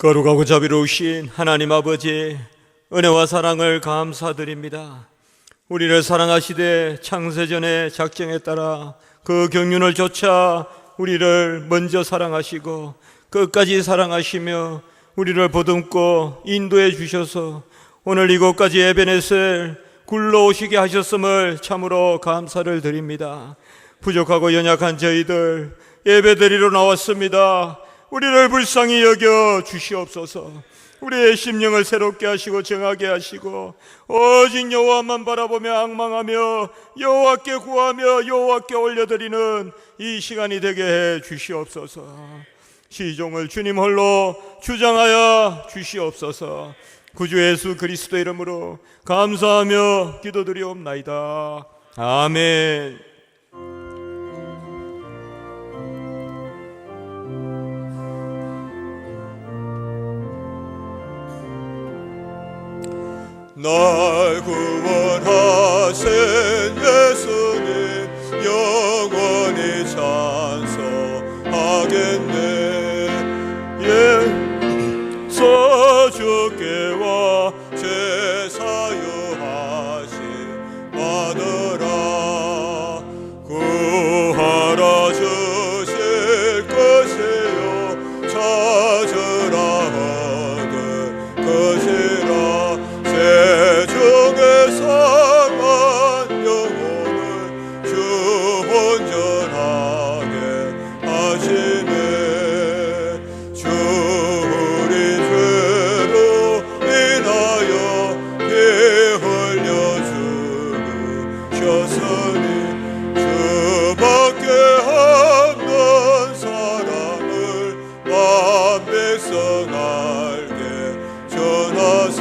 거룩하고 자비로우신 하나님 아버지, 은혜와 사랑을 감사드립니다. 우리를 사랑하시되 창세전의 작정에 따라 그 경륜을 좇아 우리를 먼저 사랑하시고 끝까지 사랑하시며 우리를 보듬고 인도해 주셔서 오늘 이곳까지 에베네셀 굴러오시게 하셨음을 참으로 감사를 드립니다. 부족하고 연약한 저희들 예배드리러 나왔습니다. 우리를 불쌍히 여겨 주시옵소서. 우리의 심령을 새롭게 하시고 정하게 하시고 오직 여호와만 바라보며 앙망하며 여호와께 구하며 여호와께 올려드리는 이 시간이 되게 해 주시옵소서. 시종을 주님 홀로 주장하여 주시옵소서. 구주 예수 그리스도 이름으로 감사하며 기도드리옵나이다. 아멘. 날 구원하신 예수님 영원히 찬송하겠네. 서주께와 제사유하심 받으라. 구하라 주실 것이요 찾으라 얻을 것이라. 세중에 상한 영혼을 주 온전하게 하시네. 주 우리 죄로 인하여 피 흘려 죽으셨으니 주밖에 없는 사랑을 만 백성 알게 전하세.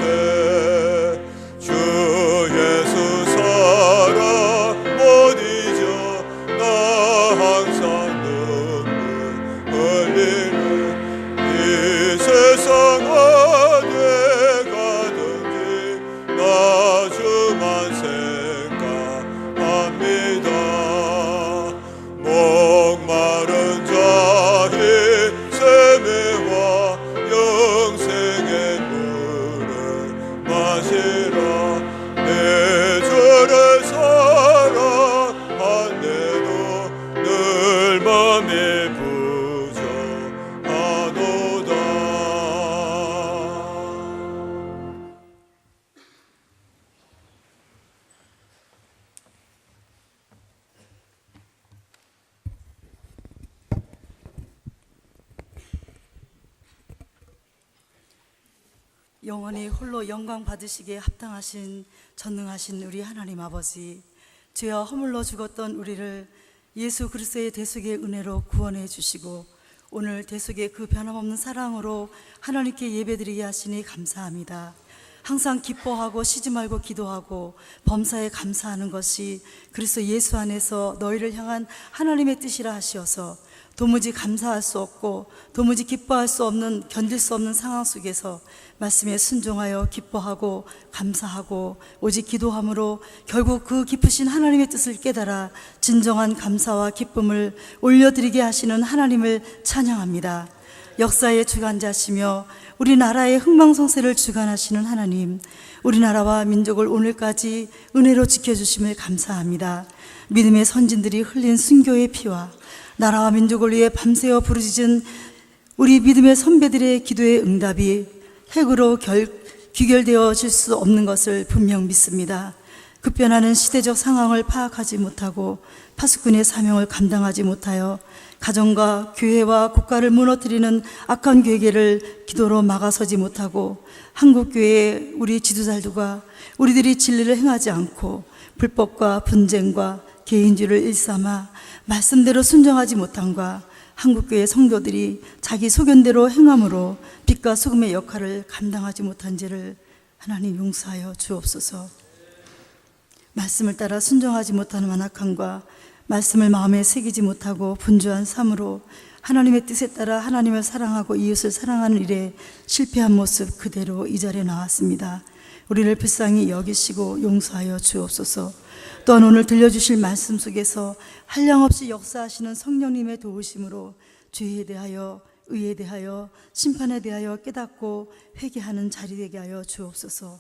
영원히 홀로 영광 받으시기에 합당하신 전능하신 우리 하나님 아버지, 죄와 허물로 죽었던 우리를 예수 그리스도의 대속의 은혜로 구원해 주시고 오늘 대속의 그 변함없는 사랑으로 하나님께 예배드리게 하시니 감사합니다. 항상 기뻐하고 쉬지 말고 기도하고 범사에 감사하는 것이 그리스도 예수 안에서 너희를 향한 하나님의 뜻이라 하시어서 도무지 감사할 수 없고 도무지 기뻐할 수 없는, 견딜 수 없는 상황 속에서 말씀에 순종하여 기뻐하고 감사하고 오직 기도함으로 결국 그 깊으신 하나님의 뜻을 깨달아 진정한 감사와 기쁨을 올려드리게 하시는 하나님을 찬양합니다. 역사의 주관자시며 우리나라의 흥망성쇠를 주관하시는 하나님, 우리나라와 민족을 오늘까지 은혜로 지켜주심을 감사합니다. 믿음의 선진들이 흘린 순교의 피와 나라와 민족을 위해 밤새워 부르짖은 우리 믿음의 선배들의 기도의 응답이 핵으로 귀결되어질 수 없는 것을 분명 믿습니다. 급변하는 시대적 상황을 파악하지 못하고 파수꾼의 사명을 감당하지 못하여 가정과 교회와 국가를 무너뜨리는 악한 괴계를 기도로 막아서지 못하고 한국교회의 우리 지도자들과 우리들이 진리를 행하지 않고 불법과 분쟁과 개인주의를 일삼아 말씀대로 순종하지 못함과 한국교회 성도들이 자기 소견대로 행함으로 빛과 소금의 역할을 감당하지 못한 죄를 하나님 용서하여 주옵소서. 말씀을 따라 순종하지 못하는 완악함과 말씀을 마음에 새기지 못하고 분주한 삶으로 하나님의 뜻에 따라 하나님을 사랑하고 이웃을 사랑하는 일에 실패한 모습 그대로 이 자리에 나왔습니다. 우리를 불쌍히 여기시고 용서하여 주옵소서. 또한 오늘 들려주실 말씀 속에서 한량없이 역사하시는 성령님의 도우심으로 죄에 대하여 의에 대하여 심판에 대하여 깨닫고 회개하는 자리 되게 하여 주옵소서.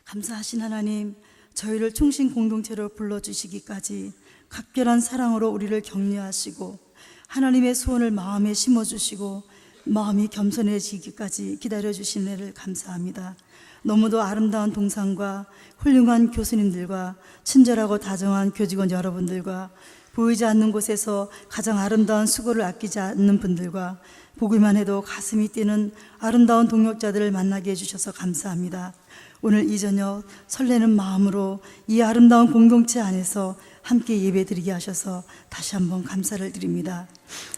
감사하신 하나님, 저희를 충신 공동체로 불러주시기까지 각별한 사랑으로 우리를 격려하시고 하나님의 소원을 마음에 심어주시고 마음이 겸손해지기까지 기다려주신 애를 감사합니다. 너무도 아름다운 동상과 훌륭한 교수님들과 친절하고 다정한 교직원 여러분들과 보이지 않는 곳에서 가장 아름다운 수고를 아끼지 않는 분들과 보기만 해도 가슴이 뛰는 아름다운 동역자들을 만나게 해주셔서 감사합니다. 오늘 이 저녁 설레는 마음으로 이 아름다운 공동체 안에서 함께 예배드리게 하셔서 다시 한번 감사를 드립니다.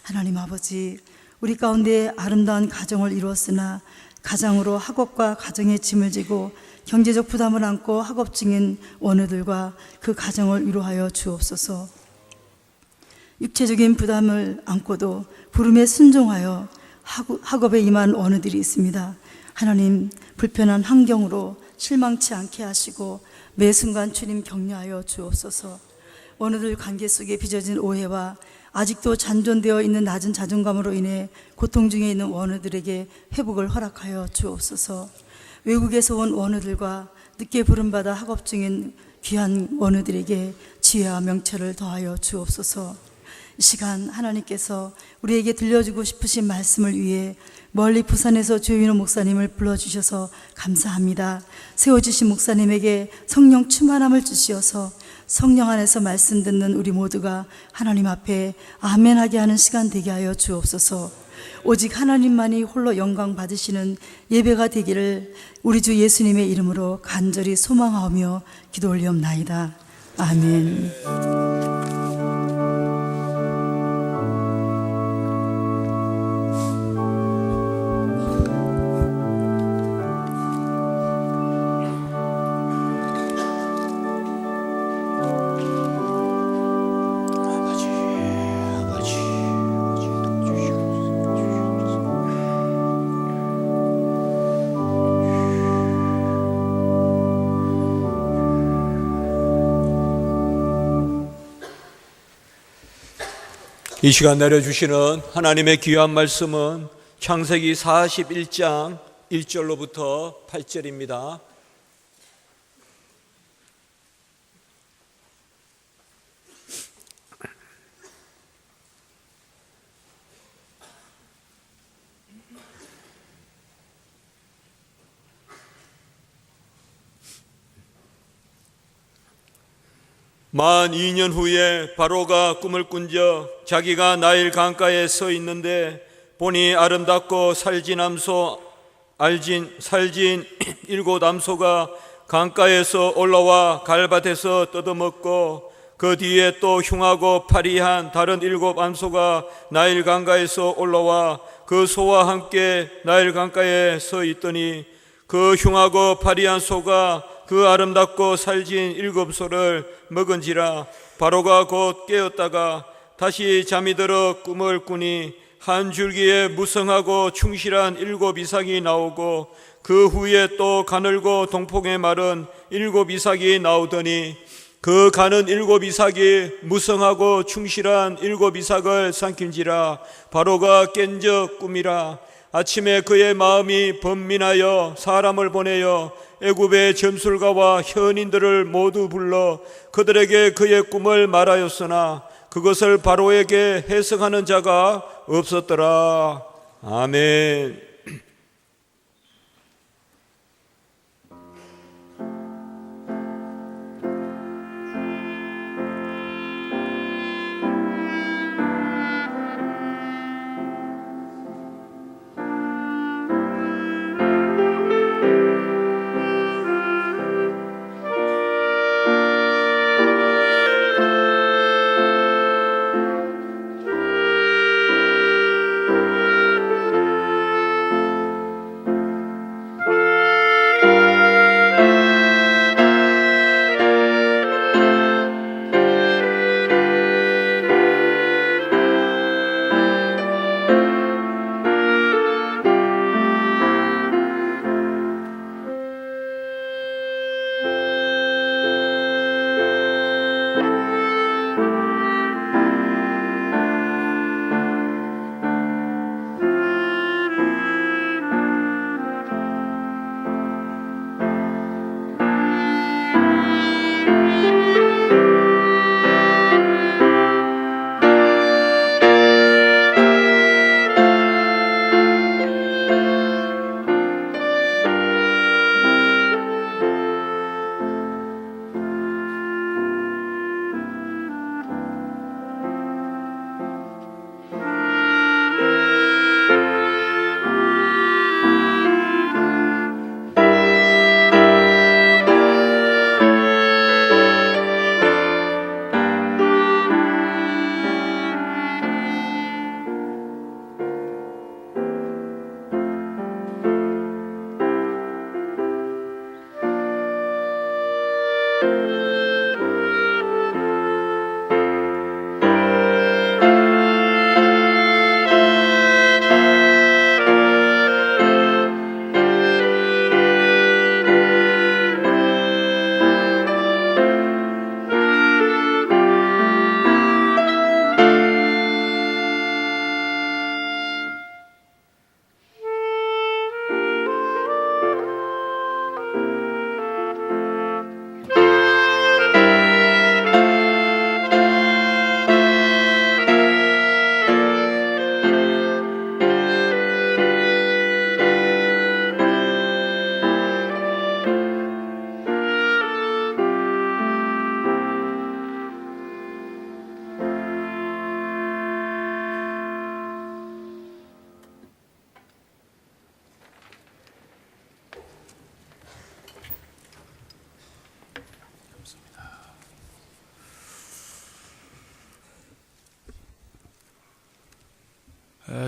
하나님 아버지, 우리 가운데 아름다운 가정을 이루었으나 가장으로 학업과 가정의 짐을 지고 경제적 부담을 안고 학업 중인 원우들과 그 가정을 위로하여 주옵소서. 육체적인 부담을 안고도 부름에 순종하여 학업에 임한 원우들이 있습니다. 하나님, 불편한 환경으로 실망치 않게 하시고 매 순간 주님 격려하여 주옵소서. 원우들 관계 속에 빚어진 오해와 아직도 잔존되어 있는 낮은 자존감으로 인해 고통 중에 있는 원우들에게 회복을 허락하여 주옵소서. 외국에서 온 원우들과 늦게 부름받아 학업 중인 귀한 원우들에게 지혜와 명철을 더하여 주옵소서. 이 시간 하나님께서 우리에게 들려주고 싶으신 말씀을 위해 멀리 부산에서 조윤호 목사님을 불러주셔서 감사합니다. 세워주신 목사님에게 성령 충만함을 주시어서 성령 안에서 말씀 듣는 우리 모두가 하나님 앞에 아멘하게 하는 시간 되게 하여 주옵소서. 오직 하나님만이 홀로 영광 받으시는 예배가 되기를 우리 주 예수님의 이름으로 간절히 소망하오며 기도 올리옵나이다. 아멘. 이 시간 내려주시는 하나님의 귀한 말씀은 창세기 41장 1절로부터 8절입니다. 만 2년 후에 바로가 꿈을 꾼적 자기가 나일 강가에 서 있는데 보니 아름답고 살진 일곱 암소가 강가에서 올라와 갈밭에서 뜯어먹고 그 뒤에 또 흉하고 파리한 다른 일곱 암소가 나일 강가에서 올라와 그 소와 함께 나일 강가에 서 있더니 그 흉하고 파리한 소가 그 아름답고 살진 일곱 소를 먹은지라. 바로가 곧 깨었다가 다시 잠이 들어 꿈을 꾸니 한 줄기에 무성하고 충실한 일곱 이삭이 나오고 그 후에 또 가늘고 동폭에 마른 일곱 이삭이 나오더니 그 가는 일곱 이삭이 무성하고 충실한 일곱 이삭을 삼킨지라. 바로가 깬 적 꿈이라. 아침에 그의 마음이 번민하여 사람을 보내어 애굽의 점술가와 현인들을 모두 불러 그들에게 그의 꿈을 말하였으나 그것을 바로에게 해석하는 자가 없었더라. 아멘.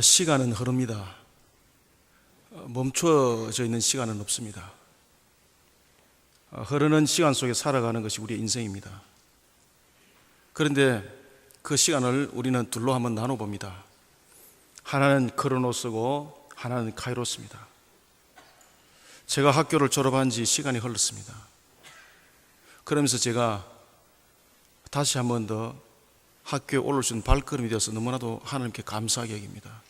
시간은 흐릅니다. 멈춰져 있는 시간은 없습니다. 흐르는 시간 속에 살아가는 것이 우리의 인생입니다. 그런데 그 시간을 우리는 둘로 한번 나눠봅니다. 하나는 크로노스고 하나는 카이로스입니다. 제가 학교를 졸업한 지 시간이 흘렀습니다. 그러면서 제가 다시 한 번 더 학교에 올릴 수 있는 발걸음이 되어서 너무나도 하나님께 감사하게 여깁니다.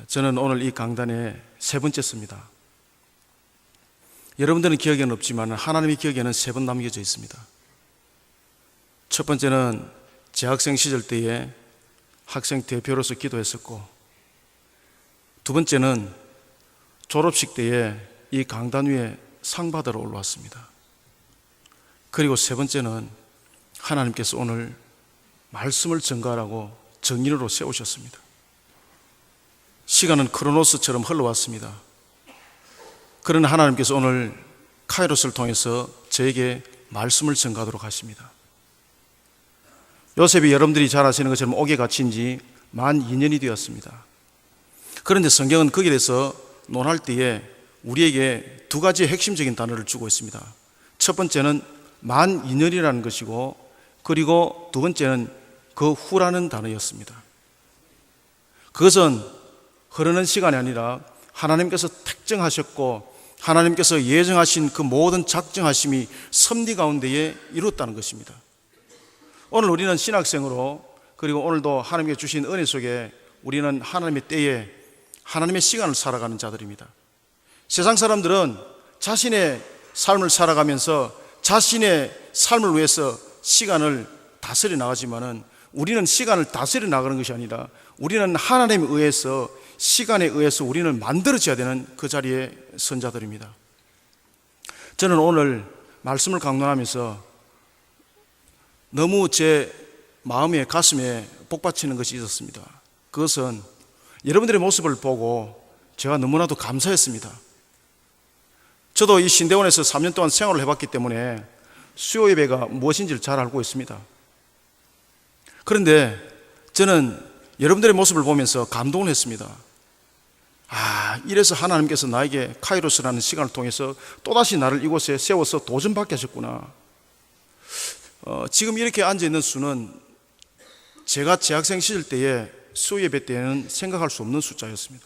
저는 오늘 이 강단의 세 번째입니다. 여러분들은 기억에는 없지만 하나님의 기억에는 세 번 남겨져 있습니다. 첫 번째는 재학생 시절 때에 학생 대표로서 기도했었고, 두 번째는 졸업식 때에 이 강단 위에 상 받으러 올라왔습니다. 그리고 세 번째는 하나님께서 오늘 말씀을 전가하라고 정인으로 세우셨습니다. 시간은 크로노스처럼 흘러왔습니다. 그러나 하나님께서 오늘 카이로스를 통해서 저에게 말씀을 전가하도록 하십니다. 요셉이 여러분들이 잘 아시는 것처럼 옥에 갇힌 지 만 2년이 되었습니다. 그런데 성경은 거기에 대해서 논할 때에 우리에게 두 가지 핵심적인 단어를 주고 있습니다. 첫 번째는 만 2년이라는 것이고, 그리고 두 번째는 그 후라는 단어였습니다. 그것은 흐르는 시간이 아니라 하나님께서 택정하셨고 하나님께서 예정하신 그 모든 작정하심이 섭리 가운데에 이루었다는 것입니다. 오늘 우리는 신학생으로, 그리고 오늘도 하나님께 주신 은혜 속에 우리는 하나님의 때에 하나님의 시간을 살아가는 자들입니다. 세상 사람들은 자신의 삶을 살아가면서 자신의 삶을 위해서 시간을 다스려 나가지만은 우리는 시간을 다스려 나가는 것이 아니라 우리는 하나님에 의해서, 시간에 의해서 우리는 만들어져야 되는 그 자리의 선자들입니다. 저는 오늘 말씀을 강론하면서 너무 제 마음에, 가슴에 복받치는 것이 있었습니다. 그것은 여러분들의 모습을 보고 제가 너무나도 감사했습니다. 저도 이 신대원에서 3년 동안 생활을 해봤기 때문에 수요 예배가 무엇인지를 잘 알고 있습니다. 그런데 저는 여러분들의 모습을 보면서 감동을 했습니다. 이래서 하나님께서 나에게 카이로스라는 시간을 통해서 또다시 나를 이곳에 세워서 도전받게 하셨구나. 지금 이렇게 앉아있는 수는 제가 재학생 시절 때에 수요 예배 때에는 생각할 수 없는 숫자였습니다.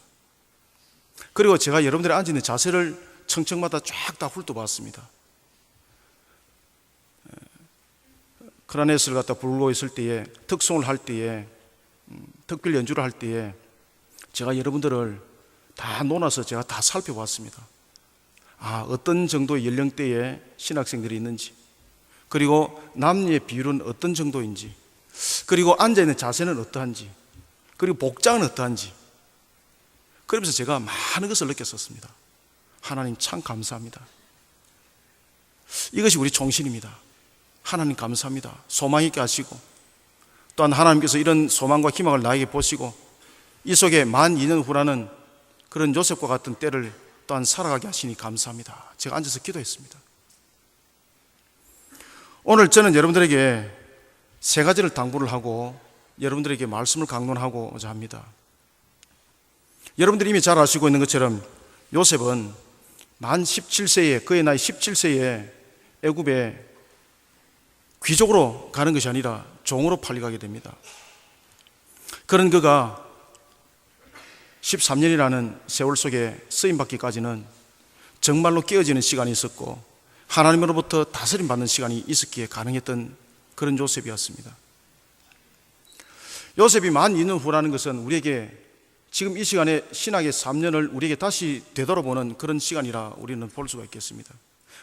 그리고 제가 여러분들이 앉아있는 자세를 청청마다 쫙 다 훑어봤습니다. 크라네스를 갖다 부르고 있을 때에, 특송을 할 때에, 특별 연주를 할 때에 제가 여러분들을 다 논아서 제가 다 살펴봤습니다. 어떤 정도의 연령대에 신학생들이 있는지, 그리고 남녀의 비율은 어떤 정도인지, 그리고 앉아있는 자세는 어떠한지, 그리고 복장은 어떠한지. 그러면서 제가 많은 것을 느꼈었습니다. 하나님 참 감사합니다. 이것이 우리 정신입니다. 하나님 감사합니다. 소망 있게 하시고, 또한 하나님께서 이런 소망과 희망을 나에게 보시고 이 속에 만 2년 후라는 그런 요셉과 같은 때를 또한 살아가게 하시니 감사합니다. 제가 앉아서 기도했습니다. 오늘 저는 여러분들에게 세 가지를 당부를 하고 여러분들에게 말씀을 강론하고자 합니다. 여러분들이 이미 잘 아시고 있는 것처럼 요셉은 만 17세에, 그의 나이 17세에 애굽에 귀족으로 가는 것이 아니라 종으로 팔려가게 됩니다. 그런 그가 13년이라는 세월 속에 쓰임받기까지는 정말로 깨어지는 시간이 있었고 하나님으로부터 다스림 받는 시간이 있었기에 가능했던 그런 요셉이었습니다. 요셉이 만 2년 후라는 것은 우리에게 지금 이 시간에 신학의 3년을 우리에게 다시 되돌아보는 그런 시간이라 우리는 볼 수가 있겠습니다.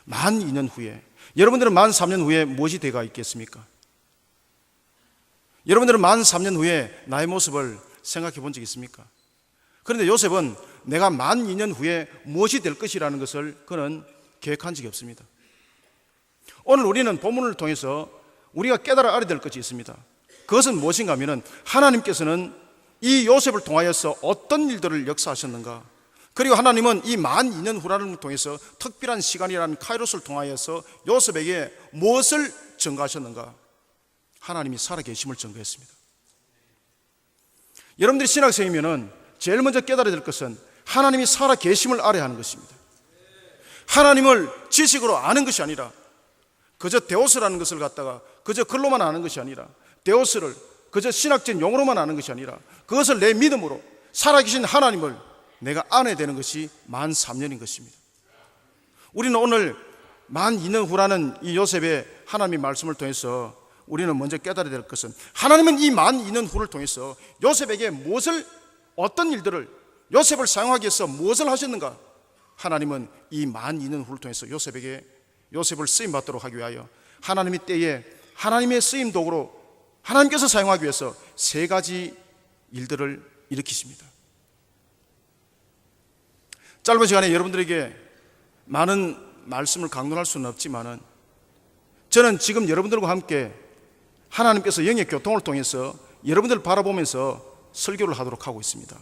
만 2년 후에, 여러분들은 만 3년 후에 무엇이 되가 있겠습니까? 여러분들은 만 3년 후에 나의 모습을 생각해 본 적 있습니까? 그런데 요셉은 내가 만 2년 후에 무엇이 될 것이라는 것을 그는 계획한 적이 없습니다. 오늘 우리는 본문을 통해서 우리가 깨달아 알아야 될 것이 있습니다. 그것은 무엇인가 하면 하나님께서는 이 요셉을 통하여서 어떤 일들을 역사하셨는가, 그리고 하나님은 이 만 2년 후라는 걸 통해서 특별한 시간이라는 카이로스를 통하여서 요셉에게 무엇을 증거하셨는가, 하나님이 살아계심을 증거했습니다. 여러분들이 신학생이면은 제일 먼저 깨달아야 될 것은 하나님이 살아 계심을 알아야 하는 것입니다. 하나님을 지식으로 아는 것이 아니라 그저 데오스라는 것을 갖다가 그저 글로만 아는 것이 아니라 데오스를 그저 신학적인 용어로만 아는 것이 아니라 그것을 내 믿음으로 살아계신 하나님을 내가 알아야 되는 것이 만 3년인 것입니다. 우리는 오늘 만 2년 후라는 이 요셉의 하나님의 말씀을 통해서 우리는 먼저 깨달아야 될 것은 하나님은 이 만 2년 후를 통해서 요셉에게 무엇을, 어떤 일들을, 요셉을 사용하기 위해서 무엇을 하셨는가? 하나님은 이 만 2년 후를 통해서 요셉을 쓰임받도록 하기 위하여 하나님의 때에 하나님의 쓰임 도구로 하나님께서 사용하기 위해서 3가지 일들을 일으키십니다. 짧은 시간에 여러분들에게 많은 말씀을 강론할 수는 없지만은 저는 지금 여러분들과 함께 하나님께서 영의 교통을 통해서 여러분들을 바라보면서 설교를 하도록 하고 있습니다.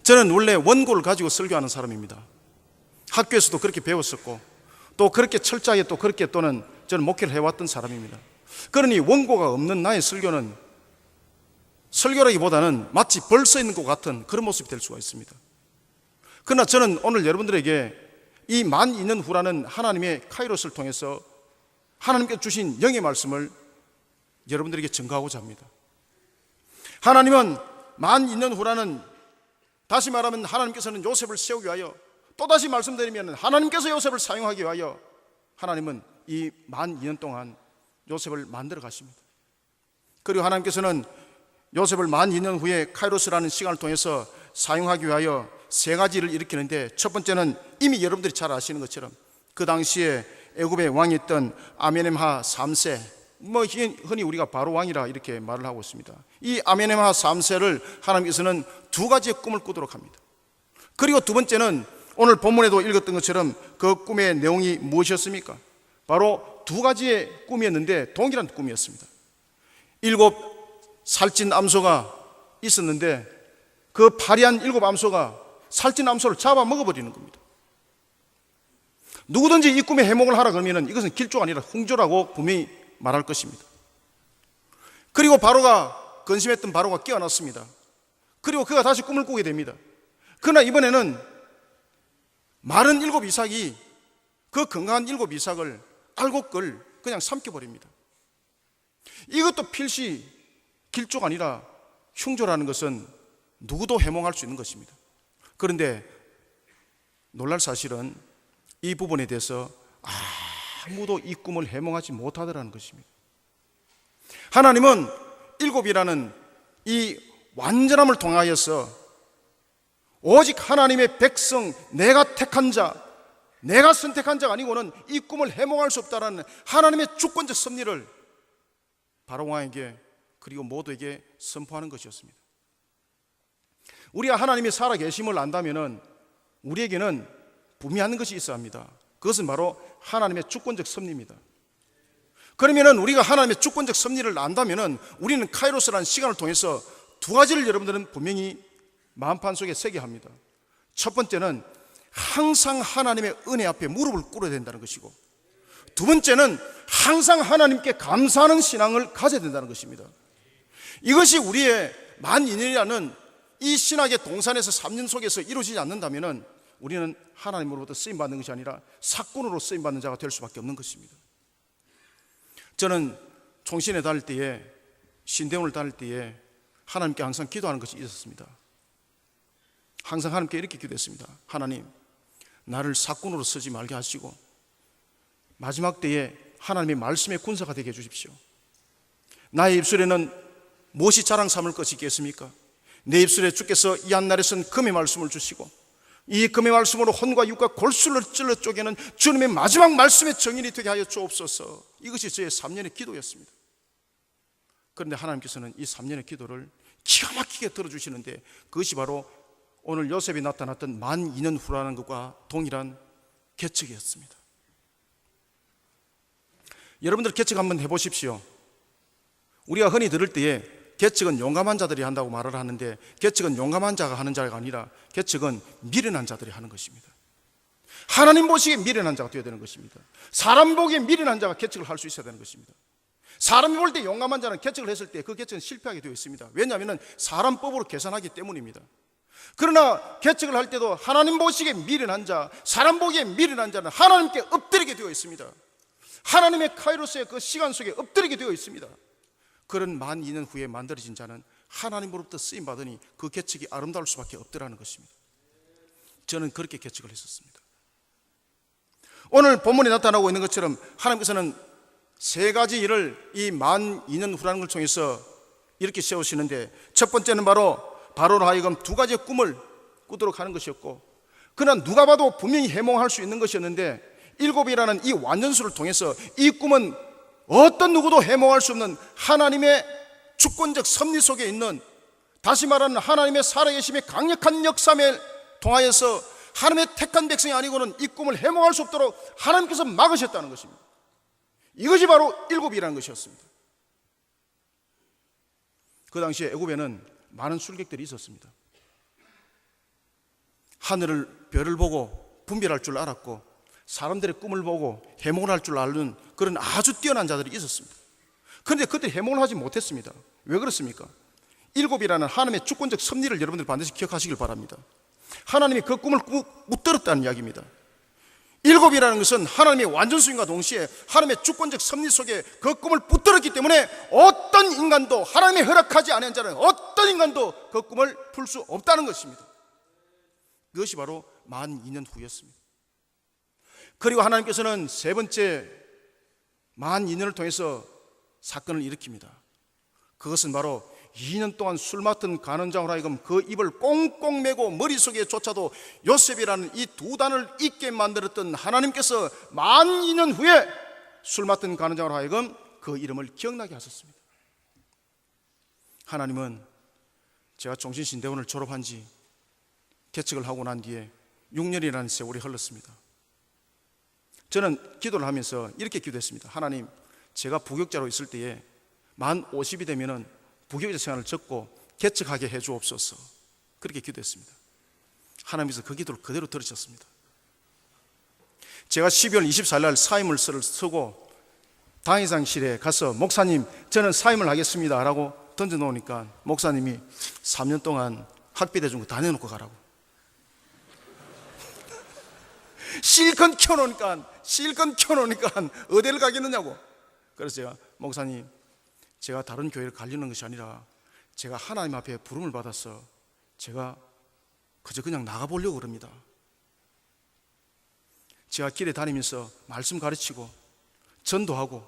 저는 원래 원고를 가지고 설교하는 사람입니다. 학교에서도 그렇게 배웠었고 또 그렇게 철저하게 또 그렇게 또는 저는 목회를 해왔던 사람입니다. 그러니 원고가 없는 나의 설교는 설교라기보다는 마치 벌써 있는 것 같은 그런 모습이 될 수가 있습니다. 그러나 저는 오늘 여러분들에게 이 만 2년 후라는 하나님의 카이로스를 통해서 하나님께 주신 영의 말씀을 여러분들에게 증거하고자 합니다. 하나님은 만 2년 후라는, 다시 말하면 하나님께서는 요셉을 세우기 위하여, 또다시 말씀드리면 하나님께서 요셉을 사용하기 위하여 하나님은 이 만 2년 동안 요셉을 만들어 가십니다. 그리고 하나님께서는 요셉을 만 2년 후에 카이로스라는 시간을 통해서 사용하기 위하여 3가지를 일으키는데, 첫 번째는 이미 여러분들이 잘 아시는 것처럼 그 당시에 애굽의 왕이었던 아멘엠하 3세, 흔히 우리가 바로 왕이라 이렇게 말을 하고 있습니다. 이 아멘엠하 3세를 하나님께서는 2가지의 꿈을 꾸도록 합니다. 그리고 두 번째는 오늘 본문에도 읽었던 것처럼 그 꿈의 내용이 무엇이었습니까? 바로 2가지의 꿈이었는데 동일한 꿈이었습니다. 7 살찐 암소가 있었는데 그 파리한 7 암소가 살찐 암소를 잡아 먹어버리는 겁니다. 누구든지 이 꿈에 해몽을 하라 그러면 이것은 길조가 아니라 홍조라고 분명히 말할 것입니다. 그리고 바로가, 근심했던 바로가 깨어났습니다. 그리고 그가 다시 꿈을 꾸게 됩니다. 그러나 이번에는 마른 7 이삭이 그 건강한 7 이삭을 알곡을 그냥 삼켜버립니다. 이것도 필시 길조가 아니라 흉조라는 것은 누구도 해몽할 수 있는 것입니다. 그런데 놀랄 사실은 이 부분에 대해서 아무도 이 꿈을 해몽하지 못하더라는 것입니다. 하나님은 7이라는 이 완전함을 통하여서 오직 하나님의 백성, 내가 택한 자, 내가 선택한 자가 아니고는 이 꿈을 해몽할 수 없다는 하나님의 주권적 섭리를 바로왕에게 그리고 모두에게 선포하는 것이었습니다. 우리가 하나님이 살아계심을 안다면 우리에게는 분명한 것이 있어야 합니다. 그것은 바로 하나님의 주권적 섭리입니다. 그러면 우리가 하나님의 주권적 섭리를 안다면 우리는 카이로스라는 시간을 통해서 2가지를 여러분들은 분명히 마음판 속에 새겨야 합니다. 첫 번째는 항상 하나님의 은혜 앞에 무릎을 꿇어야 된다는 것이고, 두 번째는 항상 하나님께 감사하는 신앙을 가져야 된다는 것입니다. 이것이 우리의 만 2년이라는 이 신학의 동산에서 3년 속에서 이루어지지 않는다면 우리는 하나님으로부터 쓰임받는 것이 아니라 사건으로 쓰임받는 자가 될 수밖에 없는 것입니다. 저는 총신에 다닐 때에, 신대원을 다닐 때에 하나님께 항상 기도하는 것이 있었습니다. 항상 하나님께 이렇게 기도했습니다. 하나님, 나를 사건으로 쓰지 말게 하시고 마지막 때에 하나님의 말씀의 군사가 되게 해주십시오. 나의 입술에는 무엇이 자랑 삼을 것이 있겠습니까? 내 입술에 주께서 이 한날에선 금의 말씀을 주시고 이 금의 말씀으로 혼과 육과 골수를 찔러 쪼개는 주님의 마지막 말씀의 정인이 되게 하여 주옵소서. 이것이 저의 3년의 기도였습니다. 그런데 하나님께서는 이 3년의 기도를 기가 막히게 들어주시는데 그것이 바로 오늘 요셉이 나타났던 만 2년 후라는 것과 동일한 계책이었습니다. 여러분들 계책 한번 해보십시오. 우리가 흔히 들을 때에 계책은 용감한 자들이 한다고 말을 하는데 계책은 용감한 자가 하는 자가 아니라 계책은 미련한 자들이 하는 것입니다. 하나님 보시기에 미련한 자가 되어야 되는 것입니다. 사람 보기에 미련한 자가 계책을 할 수 있어야 되는 것입니다. 사람이 볼 때 용감한 자는 개척을 했을 때 그 개척은 실패하게 되어 있습니다. 왜냐하면 사람 법으로 계산하기 때문입니다. 그러나 개척을 할 때도 하나님 보시기에 미련한 자, 사람 보기에 미련한 자는 하나님께 엎드리게 되어 있습니다. 하나님의 카이로스의 그 시간 속에 엎드리게 되어 있습니다. 그런 만 2년 후에 만들어진 자는 하나님으로부터 쓰임 받으니 그 개척이 아름다울 수밖에 없더라는 것입니다. 저는 그렇게 개척을 했었습니다. 오늘 본문에 나타나고 있는 것처럼 하나님께서는 세 가지 일을 이 만 2년 후라는 걸 통해서 이렇게 세우시는데, 첫 번째는 바로로 하여금 두 가지의 꿈을 꾸도록 하는 것이었고, 그러나 누가 봐도 분명히 해몽할 수 있는 것이었는데, 7이라는 이 완전수를 통해서 이 꿈은 어떤 누구도 해몽할 수 없는 하나님의 주권적 섭리 속에 있는, 다시 말하는 하나님의 살아계심의 강력한 역사에 통하여서 하나님의 택한 백성이 아니고는 이 꿈을 해몽할 수 없도록 하나님께서 막으셨다는 것입니다. 이것이 바로 7이라는 것이었습니다. 그 당시에 애굽에는 많은 술객들이 있었습니다. 하늘을, 별을 보고 분별할 줄 알았고, 사람들의 꿈을 보고 해몽을 할 줄 아는 그런 아주 뛰어난 자들이 있었습니다. 그런데 그때 해몽을 하지 못했습니다. 왜 그렇습니까? 7이라는 하나님의 주권적 섭리를 여러분들 반드시 기억하시길 바랍니다. 하나님이 그 꿈을 묻들었다는 이야기입니다. 7이라는 것은 하나님의 완전수임과 동시에 하나님의 주권적 섭리 속에 그 꿈을 붙들었기 때문에 어떤 인간도, 하나님이 허락하지 않은 자는 어떤 인간도 그 꿈을 풀 수 없다는 것입니다. 그것이 바로 만 2년 후였습니다. 그리고 하나님께서는 세 번째 만 2년을 통해서 사건을 일으킵니다. 그것은 바로 2년 동안 술 맡은 간원장으로 하여금 그 입을 꽁꽁 매고 머릿속에 조차도 요셉이라는 이 두 단을 잊게 만들었던 하나님께서 만 2년 후에 술 맡은 간원장으로 하여금 그 이름을 기억나게 하셨습니다. 하나님은 제가 종신신대원을 졸업한 지 개척을 하고 난 뒤에 6년이라는 세월이 흘렀습니다. 저는 기도를 하면서 이렇게 기도했습니다. 하나님, 제가 부교육자로 있을 때에 만 50이 되면은 부교육자 생활을 접고 개척하게 해 주옵소서. 그렇게 기도했습니다. 하나님께서 그 기도를 그대로 들으셨습니다. 제가 12월 24일 날 사임을서를 쓰고 당회장실에 가서 목사님, 저는 사임을 하겠습니다 라고 던져놓으니까 목사님이 3년 동안 학비대 준 거 다 내놓고 가라고. 실컷 켜놓으니까 어디를 가겠느냐고. 그래서 제가, 목사님, 제가 다른 교회를 가려는 것이 아니라 제가 하나님 앞에 부름을 받아서 제가 그냥 나가보려고 그럽니다. 제가 길에 다니면서 말씀 가르치고 전도하고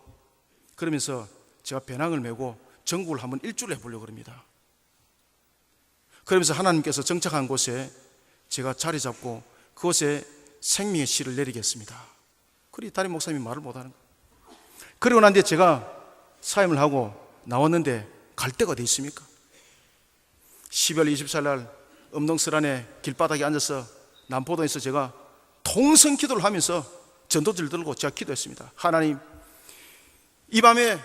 그러면서 제가 배낭을 메고 전국을 한번 일주를 해보려고 그럽니다. 그러면서 하나님께서 정착한 곳에 제가 자리 잡고 그곳에 생명의 씨를 내리겠습니다. 그리 담임 목사님이 말을 못하는 거예요. 그리고 난 뒤에 제가 사임을 하고 나왔는데 갈 데가 어디 있습니까? 12월 24일 날 음동설안에 길바닥에 앉아서 남포동에서 제가 통성 기도를 하면서 전도지를 들고 제가 기도했습니다. 하나님, 이 밤에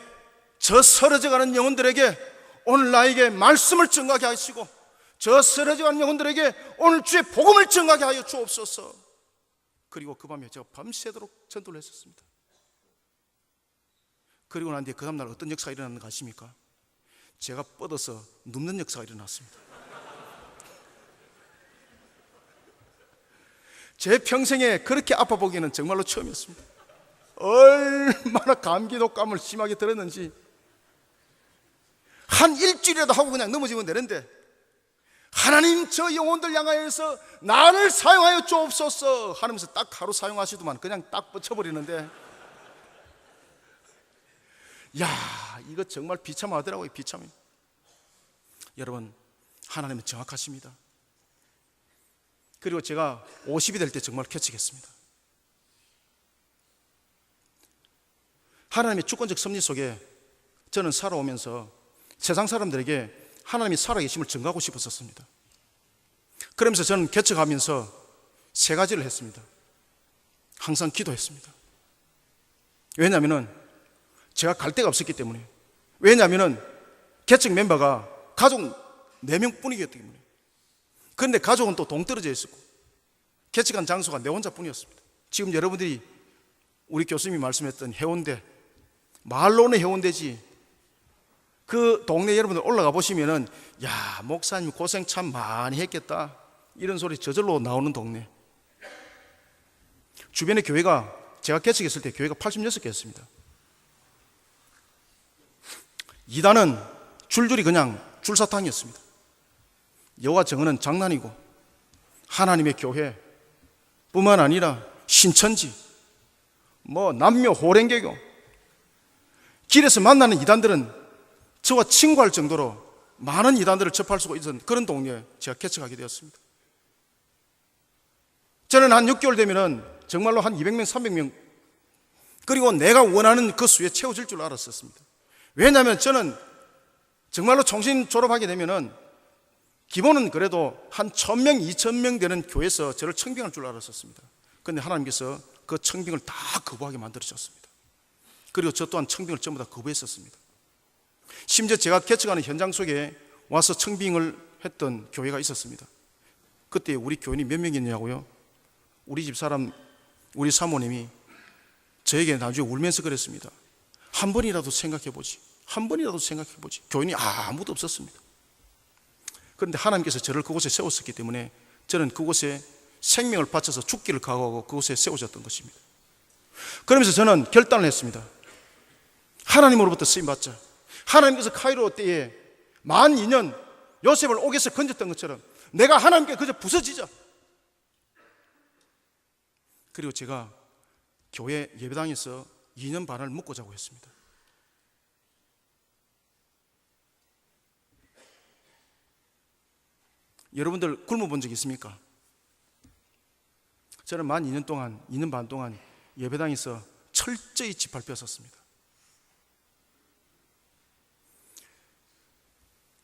저 쓰러져가는 영혼들에게 오늘 나에게 말씀을 증거하게 하시고 저 쓰러져가는 영혼들에게 오늘 주의 복음을 증거하게 하여 주옵소서. 그리고 그 밤에 제가 밤새도록 전도를 했었습니다. 그리고 난 뒤에 그 다음날 어떤 역사가 일어났는가 아십니까? 제가 뻗어서 눕는 역사가 일어났습니다. 제 평생에 그렇게 아파 보기에는 정말로 처음이었습니다. 얼마나 감기 독감을 심하게 들었는지 한 일주일이라도 하고 그냥 넘어지면 되는데, 하나님, 저 영혼들 향하여서 나를 사용하여 주옵소서 하면서 딱 하루 사용하시더만 그냥 딱 뻗쳐버리는데, 야, 이거 정말 비참하더라고요. 비참해. 여러분, 하나님은 정확하십니다. 그리고 제가 50이 될 때 정말 개척했습니다. 하나님의 주권적 섭리 속에 저는 살아오면서 세상 사람들에게 하나님이 살아계심을 증거하고 싶었었습니다. 그러면서 저는 개척하면서 세 가지를 했습니다. 항상 기도했습니다. 왜냐하면 제가 갈 데가 없었기 때문에. 왜냐하면 개척 멤버가 가족 4명뿐이기 때문에. 그런데 가족은 또 동떨어져 있었고 개척한 장소가 내 혼자뿐이었습니다. 지금 여러분들이 우리 교수님이 말씀했던 해운대, 말로는 해운대지 그 동네 여러분들 올라가 보시면은 야, 목사님 고생 참 많이 했겠다 이런 소리 저절로 나오는 동네. 주변에 교회가, 제가 개척했을 때 교회가 86개였습니다. 이단은 줄줄이 그냥 줄사탕이었습니다. 여호와 정은은 장난이고 하나님의 교회 뿐만 아니라 신천지, 남묘 호랭개교, 길에서 만나는 이단들은 저와 친구할 정도로 많은 이단들을 접할 수가 있었던 그런 동네에 제가 개척하게 되었습니다. 저는 한 6개월 되면은 정말로 한 200명, 300명, 그리고 내가 원하는 그 수에 채워질 줄 알았었습니다. 왜냐하면 저는 정말로 총신 졸업하게 되면은 기본은 그래도 한 1000명, 2000명 되는 교회에서 저를 청빙할 줄 알았었습니다. 그런데 하나님께서 그 청빙을 다 거부하게 만들어주셨습니다. 그리고 저 또한 청빙을 전부 다 거부했었습니다. 심지어 제가 개척하는 현장 속에 와서 청빙을 했던 교회가 있었습니다. 그때 우리 교인이 몇 명이냐고요? 우리 집 사람, 우리 사모님이 저에게 나중에 울면서 그랬습니다. 한 번이라도 생각해보지, 한 번이라도 생각해보지. 교인이 아무도 없었습니다. 그런데 하나님께서 저를 그곳에 세웠었기 때문에 저는 그곳에 생명을 바쳐서 죽기를 각오하고 그곳에 세워졌던 것입니다. 그러면서 저는 결단을 했습니다. 하나님으로부터 쓰임받자. 하나님께서 카이로 때에 12,000년 요셉을 옥에서 건졌던 것처럼 내가 하나님께 그저 부서지자. 그리고 제가 교회 예배당에서 2년 반을 묵고 자고 했습니다. 여러분들 굶어 본 적 있습니까? 저는 만 2년 동안, 2년 반 동안 예배당에서 철저히 짓밟혔었습니다.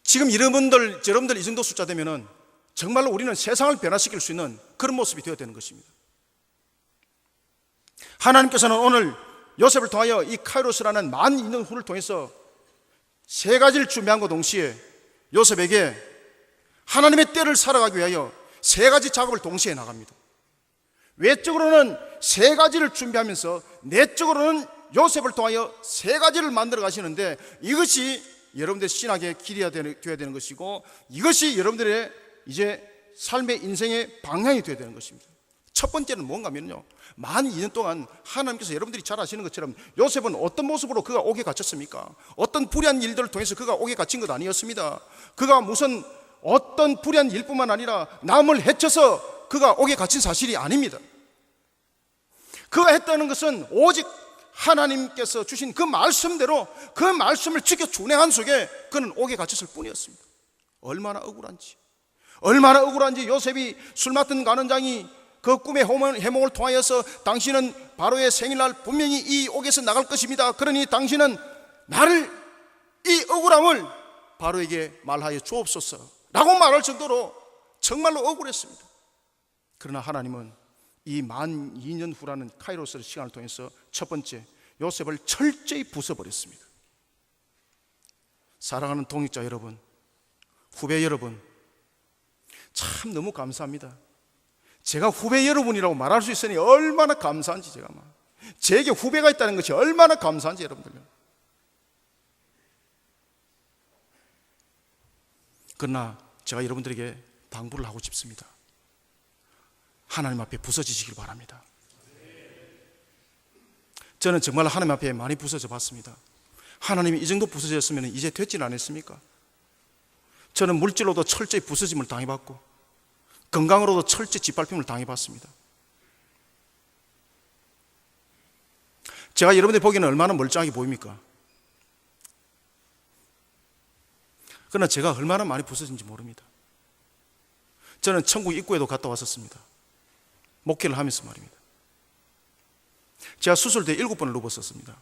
지금 여러분들 이 정도 숫자 되면은 정말로 우리는 세상을 변화시킬 수 있는 그런 모습이 되어야 되는 것입니다. 하나님께서는 오늘 요셉을 통하여 이 카이로스라는 12,000년 후를 통해서 3가지를 준비한과 동시에 요셉에게 하나님의 때를 살아가기 위하여 3가지 작업을 동시에 나갑니다. 외적으로는 3가지를 준비하면서 내적으로는 요셉을 통하여 3가지를 만들어 가시는데, 이것이 여러분들의 신학의 길이 되어야 되는 것이고, 이것이 여러분들의 이제 삶의 인생의 방향이 되어야 되는 것입니다. 첫 번째는 뭔가 하면요, 12,000년 동안 하나님께서 여러분들이 잘 아시는 것처럼 요셉은 어떤 모습으로 그가 옥에 갇혔습니까? 어떤 불의한 일들을 통해서 그가 옥에 갇힌 것 아니었습니다. 그가 무슨 어떤 불의한 일뿐만 아니라 남을 해쳐서 그가 옥에 갇힌 사실이 아닙니다. 그가 했다는 것은 오직 하나님께서 주신 그 말씀대로 그 말씀을 지켜 준행한 속에 그는 옥에 갇혔을 뿐이었습니다. 얼마나 억울한지 요셉이 술 맡은 간원장이 그 꿈의 해몽을 통하여서 당신은 바로의 생일날 분명히 이 옥에서 나갈 것입니다. 그러니 당신은 나를, 이 억울함을 바로에게 말하여 주옵소서 라고 말할 정도로 정말로 억울했습니다. 그러나 하나님은 이 12,000년 후라는 카이로스 시간을 통해서 첫 번째, 요셉을 철저히 부숴버렸습니다. 사랑하는 동역자 여러분, 후배 여러분, 참 너무 감사합니다. 제가 후배 여러분이라고 말할 수 있으니 얼마나 감사한지, 제게 후배가 있다는 것이 얼마나 감사한지 여러분들. 그러나 제가 여러분들에게 당부를 하고 싶습니다. 하나님 앞에 부서지시길 바랍니다. 저는 정말 하나님 앞에 많이 부서져 봤습니다. 하나님이 이 정도 부서졌으면 이제 됐지는 않았습니까? 저는 물질로도 철저히 부서짐을 당해봤고 건강으로도 철저히 짓밟힘을 당해봤습니다. 제가 여러분들이 보기에는 얼마나 멀쩡하게 보입니까? 그러나 제가 얼마나 많이 부서진지 모릅니다. 저는 천국 입구에도 갔다 왔었습니다. 목회를 하면서 말입니다. 제가 수술대 7번을 누웠었습니다.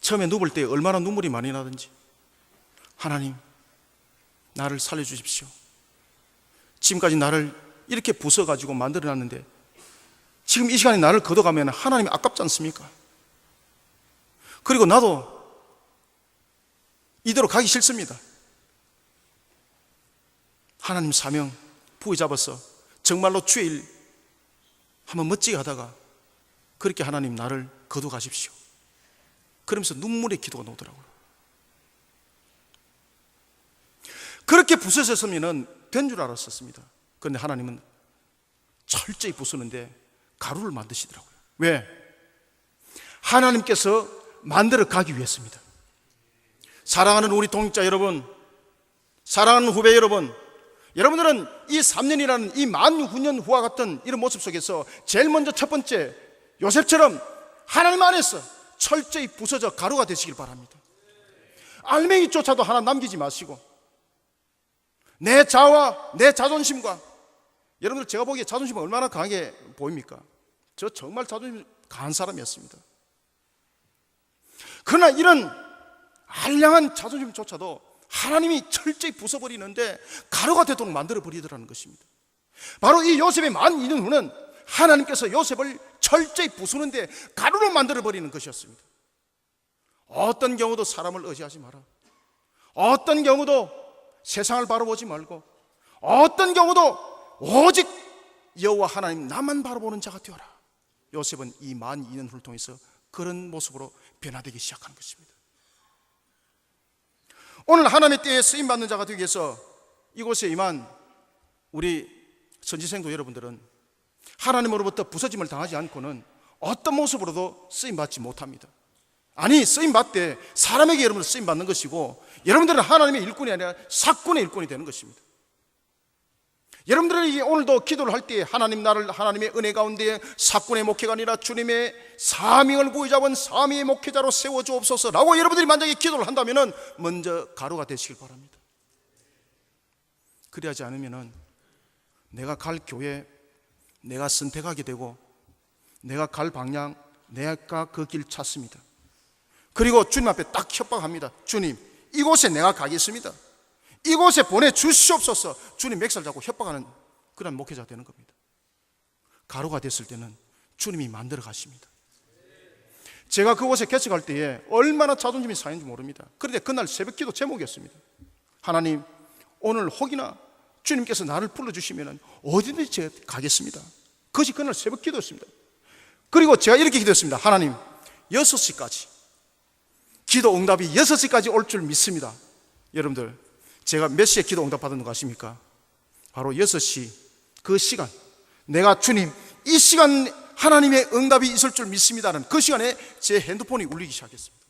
처음에 누울 때 얼마나 눈물이 많이 나든지, 하나님 나를 살려주십시오. 지금까지 나를 이렇게 부숴가지고 만들어놨는데 지금 이 시간에 나를 걷어가면 하나님이 아깝지 않습니까? 그리고 나도 이대로 가기 싫습니다. 하나님 사명 부여잡아서 정말로 주의 일 한번 멋지게 하다가 그렇게 하나님 나를 거둬가십시오. 그러면서 눈물의 기도가 나오더라고요. 그렇게 부서졌으면 된 줄 알았었습니다. 그런데 하나님은 철저히 부수는데 가루를 만드시더라고요. 왜? 하나님께서 만들어 가기 위해서입니다. 사랑하는 우리 동역자 여러분, 사랑하는 후배 여러분, 여러분들은 이 3년이라는 이 16,000년 후와 같은 이런 모습 속에서 제일 먼저 첫 번째 요셉처럼 하나님 안에서 철저히 부서져 가루가 되시길 바랍니다. 알맹이조차도 하나 남기지 마시고 내 자아와 내 자존심과, 여러분들 제가 보기에 자존심이 얼마나 강하게 보입니까? 저 정말 자존심 강한 사람이었습니다. 그러나 이런 알량한 자존심조차도 하나님이 철저히 부숴버리는데 가루가 되도록 만들어버리더라는 것입니다. 바로 이 요셉의 만 2년 후는 하나님께서 요셉을 철저히 부수는데 가루로 만들어버리는 것이었습니다. 어떤 경우도 사람을 의지하지 마라. 어떤 경우도 세상을 바라보지 말고, 어떤 경우도 오직 여호와 하나님 나만 바라보는 자가 되어라. 요셉은 이 만 2년 후를 통해서 그런 모습으로 변화되기 시작한 것입니다. 오늘 하나님의 때에 쓰임받는 자가 되기 위해서 이곳에 임한 우리 선지생도 여러분들은 하나님으로부터 부서짐을 당하지 않고는 어떤 모습으로도 쓰임받지 못합니다. 아니, 쓰임받되 사람에게 여러분들 쓰임받는 것이고, 여러분들은 하나님의 일꾼이 아니라 사꾼의 일꾼이 되는 것입니다. 여러분들이 오늘도 기도를 할 때 하나님 나를 하나님의 은혜 가운데 사꾼의 목회가 아니라 주님의 사명을 부여잡은 사명의 목회자로 세워주옵소서라고 여러분들이 만약에 기도를 한다면 먼저 가루가 되시길 바랍니다. 그리하지 않으면 내가 갈 교회, 내가 선택하게 되고 내가 갈 방향, 내가 그 길 찾습니다. 그리고 주님 앞에 딱 협박합니다. 주님, 이곳에 내가 가겠습니다. 이곳에 보내주시옵소서. 주님 맥살 잡고 협박하는 그런 목회자가 되는 겁니다. 가루가 됐을 때는 주님이 만들어 가십니다. 제가 그곳에 개척할 때에 얼마나 자존심이 상했는지 모릅니다. 그런데 그날 새벽 기도 제목이었습니다. 하나님, 오늘 혹이나 주님께서 나를 불러주시면 어디든지 제가 가겠습니다. 그것이 그날 새벽 기도였습니다. 그리고 제가 이렇게 기도했습니다. 하나님, 6시까지 기도 응답이 6시까지 올 줄 믿습니다. 여러분들, 제가 몇 시에 기도 응답 받은 거 아십니까? 바로 6시 그 시간, 내가 주님 이 시간 하나님의 응답이 있을 줄 믿습니다는 그 시간에 제 핸드폰이 울리기 시작했습니다.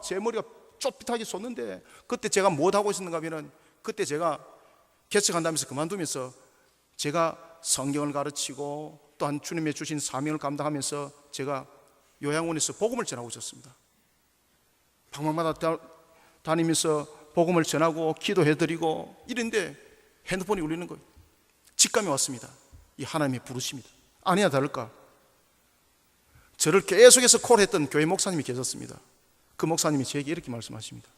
제 머리가 쫄깃하게 솟는데, 그때 제가 뭐 하고 있었는가 하면, 그때 제가 개척한다면서 그만두면서 제가 성경을 가르치고 또한 주님의 주신 사명을 감당하면서 제가 요양원에서 복음을 전하고 있었습니다. 방방마다 다니면서 복음을 전하고 기도해드리고 이런데 핸드폰이 울리는 거예요. 직감이 왔습니다. 이 하나님의 부르심이다. 아니야 다를까, 저를 계속해서 콜했던 교회 목사님이 계셨습니다. 그 목사님이 저에게 이렇게 말씀하십니다.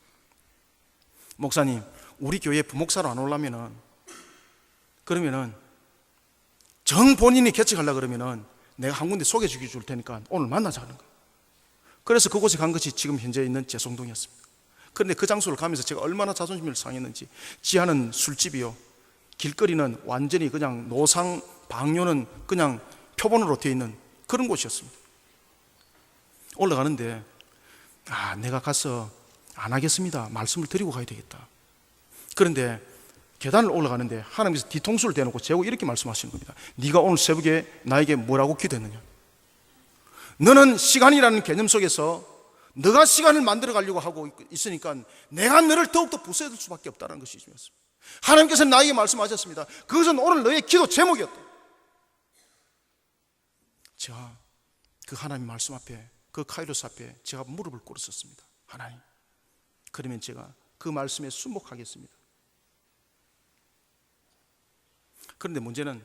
목사님, 우리 교회 부목사로 안 오려면은, 그러면은 정 본인이 개척하려고 그러면은 내가 한 군데 소개해 줄 테니까 오늘 만나자 하는 거예요. 그래서 그곳에 간 것이 지금 현재 있는 재송동이었습니다. 그런데 그 장소를 가면서 제가 얼마나 자존심을 상했는지, 지하는 술집이요, 길거리는 완전히 그냥 노상, 방뇨는 그냥 표본으로 되어 있는 그런 곳이었습니다. 올라가는데 내가 가서 안 하겠습니다. 말씀을 드리고 가야 되겠다. 그런데 계단을 올라가는데 하나님께서 뒤통수를 대놓고 제고 이렇게 말씀하시는 겁니다. 네가 오늘 새벽에 나에게 뭐라고 기도했느냐? 너는 시간이라는 개념 속에서 너가 시간을 만들어 가려고 하고 있으니까 내가 너를 더욱더 부숴줄 수밖에 없다는 것이 중요했습니다. 하나님께서 나에게 말씀하셨습니다. 그것은 오늘 너의 기도 제목이었다. 제가 그 하나님 말씀 앞에, 그 카이로스 앞에 제가 무릎을 꿇었었습니다. 하나님, 그러면 제가 그 말씀에 순복하겠습니다. 그런데 문제는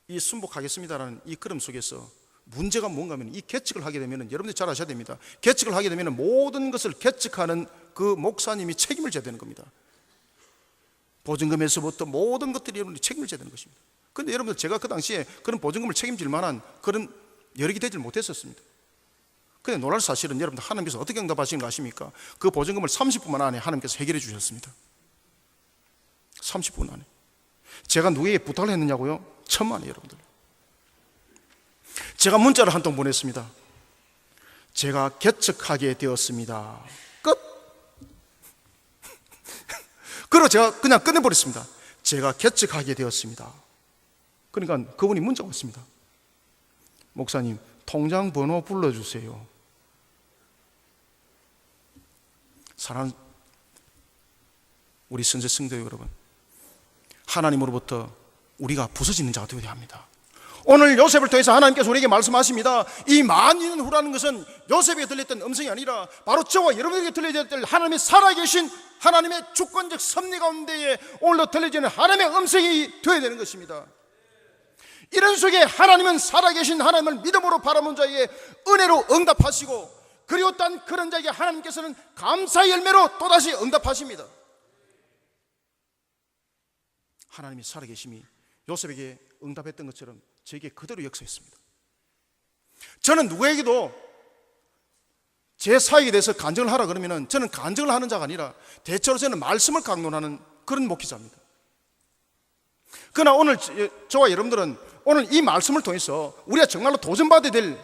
이 순복하겠습니다라는 이 걸음 속에서 문제가 뭔가 하면, 이 개척을 하게 되면 여러분들이 잘 아셔야 됩니다. 개척을 하게 되면 모든 것을 개척하는 그 목사님이 책임을 져야 되는 겁니다. 보증금에서부터 모든 것들이 여러분들이 책임을 져야 되는 것입니다. 그런데 여러분들, 제가 그 당시에 그런 보증금을 책임질 만한 그런 여력이 되질 못했었습니다. 그런데 놀랄 사실은 여러분들, 하나님께서 어떻게 응답하시는 거 아십니까? 그 보증금을 30분 안에 하나님께서 해결해 주셨습니다. 30분 안에. 제가 누구에게 부탁을 했느냐고요? 1,000만 원, 여러분들. 제가 문자를 한 통 보냈습니다. 제가 개척하게 되었습니다. 끝. 그리고 제가 그냥 끝내버렸습니다. 제가 개척하게 되었습니다. 그러니까 그분이 문자가 왔습니다. 목사님, 통장 번호 불러주세요. 사랑하는 우리 선제 성도 여러분, 하나님으로부터 우리가 부서지는 자가 되어야 합니다. 오늘 요셉을 통해서 하나님께서 우리에게 말씀하십니다. 이 만년 후라는 것은 요셉에게 들렸던 음성이 아니라 바로 저와 여러분에게 들려야 될 하나님이 살아계신 하나님의 주권적 섭리 가운데에 오늘도 들려지는 하나님의 음성이 되어야 되는 것입니다. 이런 속에 하나님은 살아계신 하나님을 믿음으로 바라본 자에게 은혜로 응답하시고, 그리고 딴 그런 자에게 하나님께서는 감사의 열매로 또다시 응답하십니다. 하나님이 살아계심이 요셉에게 응답했던 것처럼 저에게 그대로 역사했습니다. 저는 누구에게도 제 사역에 대해서 간증을 하라 그러면 저는 간증을 하는 자가 아니라 대체로 저는 말씀을 강론하는 그런 목회자입니다. 그러나 오늘 저와 여러분들은 오늘 이 말씀을 통해서 우리가 정말로 도전받아야 될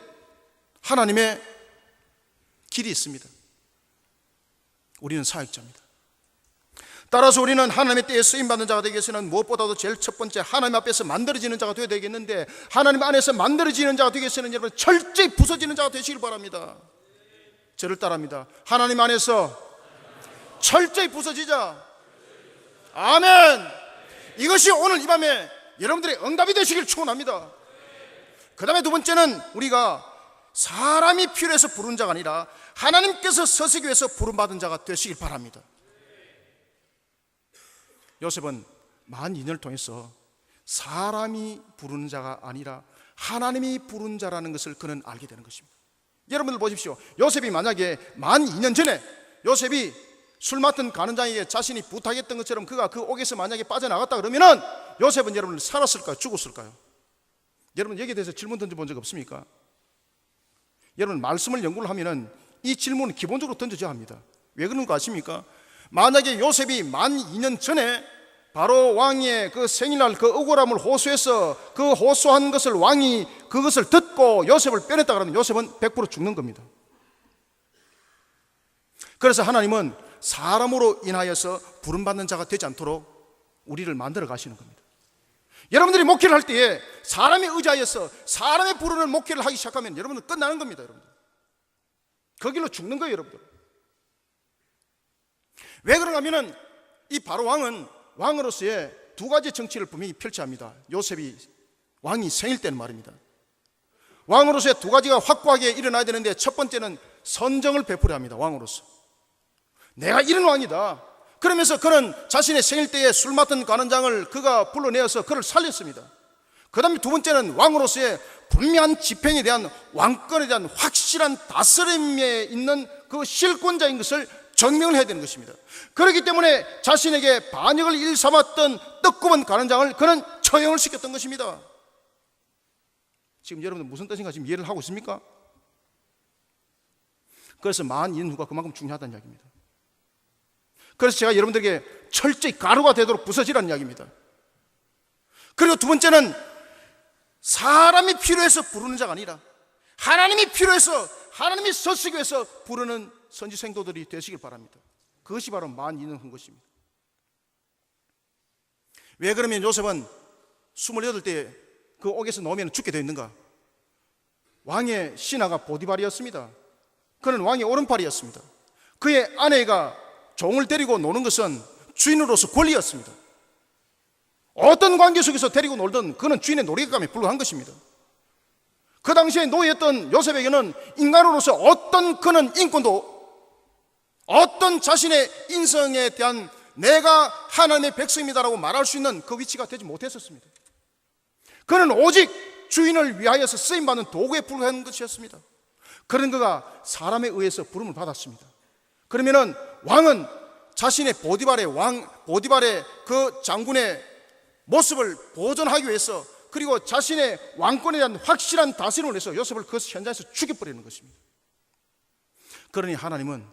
하나님의 길이 있습니다. 우리는 사역자입니다. 따라서 우리는 하나님의 때에 쓰임받는 자가 되기 위해서는 무엇보다도 제일 첫 번째 하나님 앞에서 만들어지는 자가 되어야 되겠는데, 하나님 안에서 만들어지는 자가 되기 위해서는 여러분 철저히 부서지는 자가 되시길 바랍니다. 저를 따라합니다. 하나님 안에서 철저히 부서지자. 아멘. 이것이 오늘 이 밤에 여러분들의 응답이 되시길 축원합니다. 그 다음에 두 번째는 우리가 사람이 필요해서 부른 자가 아니라 하나님께서 서시기 위해서 부름받은 자가 되시길 바랍니다. 요셉은 만 2년을 통해서 사람이 부르는 자가 아니라 하나님이 부른 자라는 것을 그는 알게 되는 것입니다. 여러분들 보십시오. 요셉이 만약에 만 2년 전에 요셉이 술 맡은 가는장에게 자신이 부탁했던 것처럼 그가 그 옥에서 만약에 빠져나갔다 그러면은 요셉은 여러분 살았을까요? 죽었을까요? 여러분 여기에 대해서 질문 던져본 적 없습니까? 여러분 말씀을 연구를 하면은 이 질문은 기본적으로 던져져야 합니다. 왜 그런 거 아십니까? 만약에 요셉이 만 2년 전에 바로 왕의 그 생일날 그 억울함을 호소해서 그 호소한 것을 왕이 그것을 듣고 요셉을 빼냈다 그러면 요셉은 100% 죽는 겁니다. 그래서 하나님은 사람으로 인하여서 부름받는 자가 되지 않도록 우리를 만들어 가시는 겁니다. 여러분들이 목회를 할 때에 사람에 의지하여서 사람의 부르는 목회를 하기 시작하면 여러분들 끝나는 겁니다. 여러분들 그 길로 죽는 거예요. 여러분들 왜 그런가 하면은 이 바로 왕은 왕으로서의 두 가지 정치를 분명히 펼쳐합니다. 요셉이 왕이 생일 때는 말입니다. 왕으로서의 두 가지가 확고하게 일어나야 되는데, 첫 번째는 선정을 베풀어야 합니다. 왕으로서 내가 이런 왕이다 그러면서 그는 자신의 생일 때에 술 맡은 관원장을 그가 불러내어서 그를 살렸습니다. 그 다음에 두 번째는 왕으로서의 분명한 집행에 대한, 왕권에 대한 확실한 다스림에 있는 그 실권자인 것을 증명을 해야 되는 것입니다. 그렇기 때문에 자신에게 반역을 일삼았던 떡구먼 관원장을 그는 처형을 시켰던 것입니다. 지금 여러분들 무슨 뜻인가 지금 이해를 하고 있습니까? 그래서 만 2년 후가 그만큼 중요하다는 이야기입니다. 그래서 제가 여러분들에게 철저히 가루가 되도록 부서지라는 이야기입니다. 그리고 두 번째는 사람이 필요해서 부르는 자가 아니라 하나님이 필요해서 하나님이 서시기 위해서 부르는 선지 생도들이 되시길 바랍니다. 그것이 바로 만 2년 한 것입니다. 왜 그러면 요셉은 28때 그 옥에서 나오면 죽게 되어 있는가? 왕의 신하가 보디발이었습니다. 그는 왕의 오른팔이었습니다. 그의 아내가 종을 데리고 노는 것은 주인으로서 권리였습니다. 어떤 관계 속에서 데리고 놀든 그는 주인의 놀이감에 불과한 것입니다. 그 당시에 노예였던 요셉에게는 인간으로서 어떤 그는 인권도, 어떤 자신의 인성에 대한 내가 하나님의 백성입니다라고 말할 수 있는 그 위치가 되지 못했었습니다. 그는 오직 주인을 위하여서 쓰임받는 도구에 불과한 것이었습니다. 그런 그가 사람에 의해서 부름을 받았습니다. 그러면은 왕은 자신의 보디발의 그 장군의 모습을 보존하기 위해서, 그리고 자신의 왕권에 대한 확실한 다스림을 위해서 요셉을 그 현장에서 죽여버리는 것입니다. 그러니 하나님은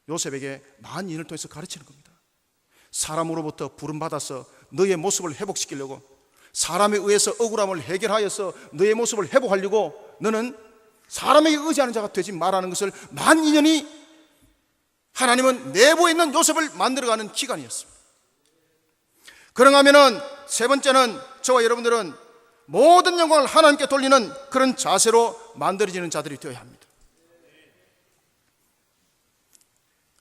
요셉에게 만 2년을 통해서 가르치는 겁니다. 사람으로부터 부름받아서 너의 모습을 회복시키려고, 사람에 의해서 억울함을 해결하여서 너의 모습을 회복하려고 너는 사람에게 의지하는 자가 되지 말라는 것을 만 2년이 하나님은 내부에 있는 요셉을 만들어가는 기간이었습니다. 그런가 하면은 세 번째는 저와 여러분들은 모든 영광을 하나님께 돌리는 그런 자세로 만들어지는 자들이 되어야 합니다.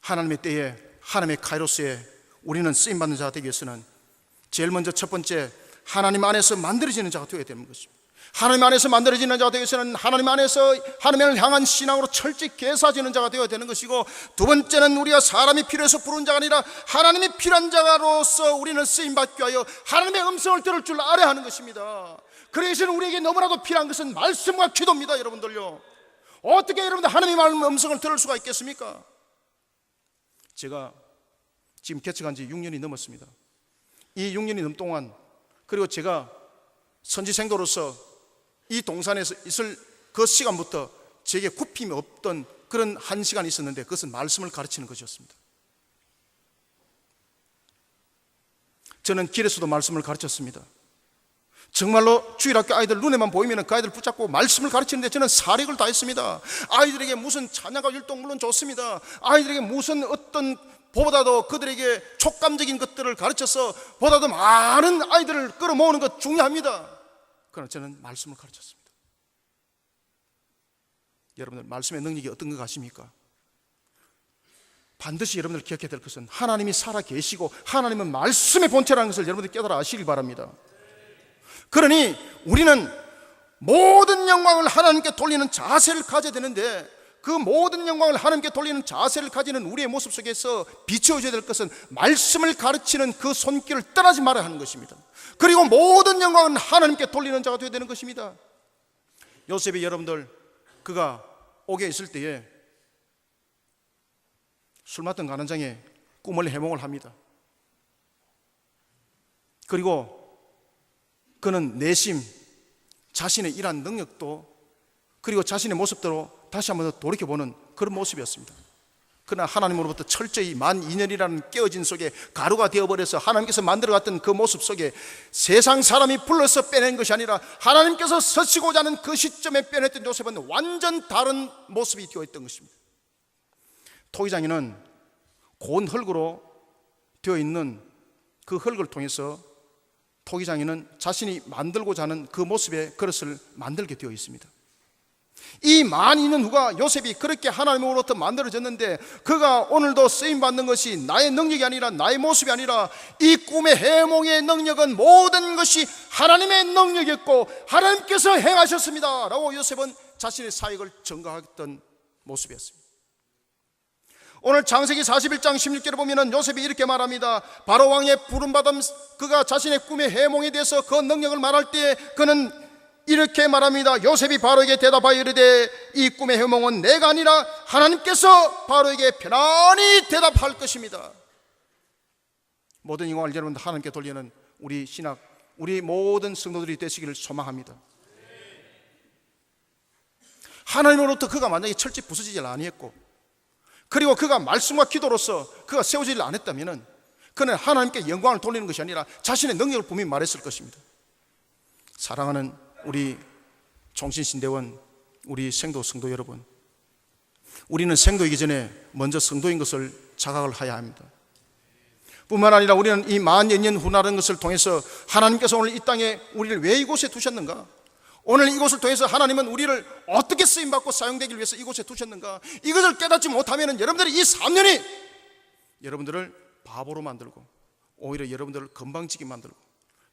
하나님의 때에, 하나님의 카이로스에 우리는 쓰임받는 자가 되기 위해서는 제일 먼저 첫 번째, 하나님 안에서 만들어지는 자가 되어야 되는 것입니다. 하나님 안에서 만들어지는 자가 되기 위해서는 하나님 안에서 하나님을 향한 신앙으로 철저히 계사지는 자가 되어야 되는 것이고, 두 번째는 우리가 사람이 필요해서 부른 자가 아니라 하나님이 필요한 자로서 우리는 쓰임받기 위하여 하나님의 음성을 들을 줄 알아야 하는 것입니다. 그래서 우리에게 너무나도 필요한 것은 말씀과 기도입니다. 여러분들요, 어떻게 여러분들 하나님의 음성을 들을 수가 있겠습니까? 제가 지금 개척한 지 6년이 넘었습니다. 이 6년이 넘 동안, 그리고 제가 선지생도로서 이 동산에서 있을 그 시간부터 제게 굽힘이 없던 그런 한 시간이 있었는데, 그것은 말씀을 가르치는 것이었습니다. 저는 길에서도 말씀을 가르쳤습니다. 정말로 주일학교 아이들 눈에만 보이면 그 아이들 붙잡고 말씀을 가르치는데 저는 사력을 다했습니다. 아이들에게 무슨 찬양과 율동 물론 좋습니다. 아이들에게 무슨 어떤 보다도 그들에게 촉감적인 것들을 가르쳐서 보다도 많은 아이들을 끌어모으는 것 중요합니다. 그러나 저는 말씀을 가르쳤습니다. 여러분들, 말씀의 능력이 어떤 것 같습니까? 반드시 여러분들 기억해야 될 것은 하나님이 살아 계시고 하나님은 말씀의 본체라는 것을 여러분들 깨달아 아시길 바랍니다. 그러니 우리는 모든 영광을 하나님께 돌리는 자세를 가져야 되는데, 그 모든 영광을 하나님께 돌리는 자세를 가지는 우리의 모습 속에서 비춰져야 될 것은 말씀을 가르치는 그 손길을 떠나지 말아야 하는 것입니다. 그리고 모든 영광은 하나님께 돌리는 자가 되어야 되는 것입니다. 요셉이 여러분들, 그가 옥에 있을 때에 술 맡던 가난장에 꿈을 해몽을 합니다. 그리고 그는 내심 자신의 일한 능력도, 그리고 자신의 모습대로 다시 한번 더 돌이켜보는 그런 모습이었습니다. 그러나 하나님으로부터 철저히 만 2년이라는 깨어진 속에 가루가 되어버려서 하나님께서 만들어갔던 그 모습 속에 세상 사람이 불러서 빼낸 것이 아니라 하나님께서 서시고자 하는 그 시점에 빼냈던 요셉은 완전 다른 모습이 되어있던 것입니다. 토기장에는 고운 흙으로 되어 있는 그 흙을 통해서 토기장에는 자신이 만들고자 하는 그 모습의 그릇을 만들게 되어 있습니다. 이 만 2년 후가 요셉이 그렇게 하나님으로부터 만들어졌는데, 그가 오늘도 쓰임받는 것이 나의 능력이 아니라, 나의 모습이 아니라 이 꿈의 해몽의 능력은 모든 것이 하나님의 능력이었고 하나님께서 행하셨습니다 라고 요셉은 자신의 사역을 증거했던 모습이었습니다. 오늘 창세기 41장 16절에 보면 요셉이 이렇게 말합니다. 바로 왕의 부름받음, 그가 자신의 꿈의 해몽에 대해서 그 능력을 말할 때 그는 이렇게 말합니다. 요셉이 바로에게 대답하여 이르되 이 꿈의 해몽은 내가 아니라 하나님께서 바로에게 편안히 대답할 것입니다. 모든 영광을 여러분 하나님께 돌리는 우리 신학, 우리 모든 성도들이 되시기를 소망합니다. 하나님으로부터 그가 만약에 철저히 부서지질 아니했고, 그리고 그가 말씀과 기도로서 그가 세워지질 않았다면 그는 하나님께 영광을 돌리는 것이 아니라 자신의 능력을 분명히 말했을 것입니다. 사랑하는 우리 종신신대원, 우리 성도 여러분, 우리는 성도이기 전에 먼저 성도인 것을 자각을 해야 합니다. 뿐만 아니라 우리는 이 만 년 후라는 것을 통해서 하나님께서 오늘 이 땅에 우리를 왜 이곳에 두셨는가, 오늘 이곳을 통해서 하나님은 우리를 어떻게 쓰임받고 사용되기 위해서 이곳에 두셨는가, 이것을 깨닫지 못하면 여러분들이 이 3년이 여러분들을 바보로 만들고 오히려 여러분들을 건방지게 만들고